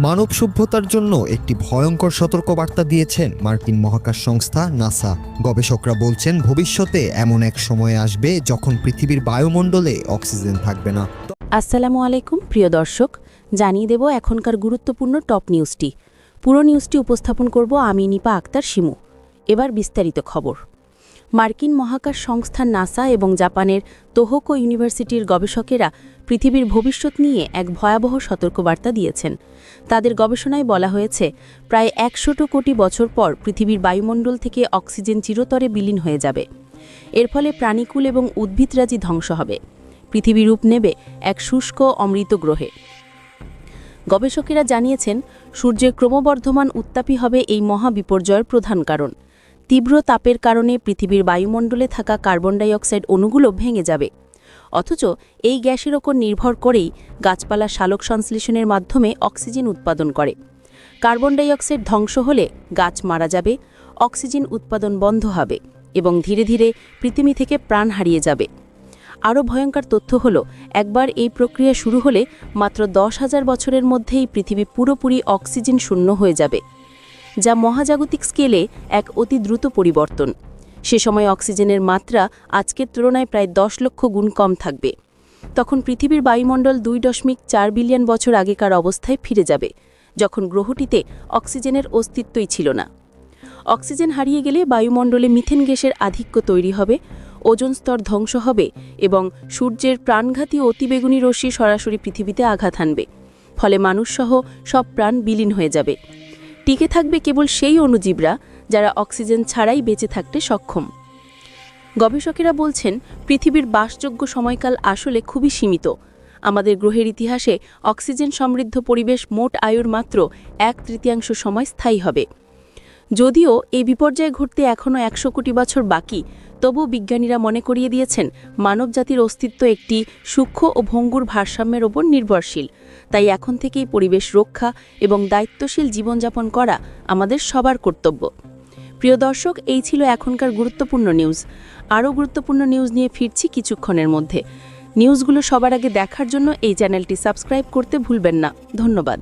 মানব সভ্যতার জন্য একটি ভয়ঙ্কর সতর্কবার্তা দিয়েছেন মার্কিন মহাকাশ সংস্থা নাসা। গবেষকরা বলছেন ভবিষ্যতে এমন এক সময় আসবে যখন পৃথিবীর বায়ুমণ্ডলে অক্সিজেন থাকবে না। আসসালামু আলাইকুম প্রিয় দর্শক, জানিয়ে দেব এখনকার গুরুত্বপূর্ণ টপ নিউজটি। পুরো নিউজটি উপস্থাপন করব আমি নিপা আক্তার শিমু। এবার বিস্তারিত খবর। মার্কিন মহাকাশ সংস্থা নাসা এবং জাপানের তোহোকো ইউনিভার্সিটির গবেষকেরা পৃথিবীর ভবিষ্যৎ নিয়ে এক ভয়াবহ সতর্কবার্তা দিয়েছেন। তাদের গবেষণায় বলা হয়েছে প্রায় 100 কোটি বছর পর পৃথিবীর বায়ুমণ্ডল থেকে অক্সিজেন চিরতরে বিলীন হয়ে যাবে। এর ফলে প্রাণীকুল এবং উদ্ভিদরাজি ধ্বংস হবে। পৃথিবী রূপ নেবে এক শুষ্ক অমৃত গ্রহে। গবেষকেরা জানিয়েছেন সূর্যের ক্রমবর্ধমান উত্তাপই হবে এই মহাবিপর্যয়ের প্রধান কারণ। তীব্র তাপের কারণে পৃথিবীর বায়ুমণ্ডলে থাকা কার্বন ডাই অক্সাইড অণুগুলো ভেঙে যাবে। অথচ এই গ্যাসের ওপর নির্ভর করেই গাছপালা সালোক সংশ্লেষণের মাধ্যমে অক্সিজেন উৎপাদন করে। কার্বন ডাই অক্সাইড ধ্বংস হলে গাছ মারা যাবে, অক্সিজেন উৎপাদন বন্ধ হবে এবং ধীরে ধীরে পৃথিবী থেকে প্রাণ হারিয়ে যাবে। আরও ভয়ঙ্কর তথ্য হল, একবার এই প্রক্রিয়া শুরু হলে মাত্র 10,000 বছরের মধ্যেই পৃথিবী পুরোপুরি অক্সিজেন শূন্য হয়ে যাবে, যা মহাজাগতিক স্কেলে এক অতি দ্রুত পরিবর্তন। সে সময় অক্সিজেনের মাত্রা আজকের তুলনায় প্রায় 10 লক্ষ গুণ কম থাকবে। তখন পৃথিবীর বায়ুমণ্ডল 2.4 বিলিয়ন বছর আগেকার অবস্থায় ফিরে যাবে, যখন গ্রহটিতে অক্সিজেনের অস্তিত্বই ছিল না। অক্সিজেন হারিয়ে গেলে বায়ুমণ্ডলে মিথেন গ্যাসের আধিক্য তৈরি হবে, ওজোন স্তর ধ্বংস হবে এবং সূর্যের প্রাণঘাতী অতিবেগুনি রশ্মি সরাসরি পৃথিবীতে আঘাত হানবে। ফলে মানুষসহ সব প্রাণ বিলীন হয়ে যাবে। টিকে থাকবে কেবল সেই অণুজীবরা যারা অক্সিজেন ছাড়াই বেঁচে থাকতে সক্ষম। গবেষকেরা বলছেন পৃথিবীর বাসযোগ্য সময়কাল আসলে খুবই সীমিত। আমাদের গ্রহের ইতিহাসে অক্সিজেন সমৃদ্ধ পরিবেশ মোট আয়ুর মাত্র 1/3 সময় স্থায়ী হবে। যদিও এই বিপর্যয় ঘটতে এখনও 100 কোটি বছর বাকি, তবু বিজ্ঞানীরা মনে করিয়ে দিয়েছেন মানবজাতির অস্তিত্ব একটি সূক্ষ্ম ও ভঙ্গুর ভারসাম্যের ওপর নির্ভরশীল। তাই এখন থেকেই পরিবেশ রক্ষা এবং দায়িত্বশীল জীবনযাপন করা আমাদের সবার কর্তব্য। প্রিয় দর্শক, এই ছিল এখনকার গুরুত্বপূর্ণ নিউজ। আরও গুরুত্বপূর্ণ নিউজ নিয়ে ফিরছি কিছুক্ষণের মধ্যে। নিউজগুলো সবার আগে দেখার জন্য এই চ্যানেলটি সাবস্ক্রাইব করতে ভুলবেন না। ধন্যবাদ।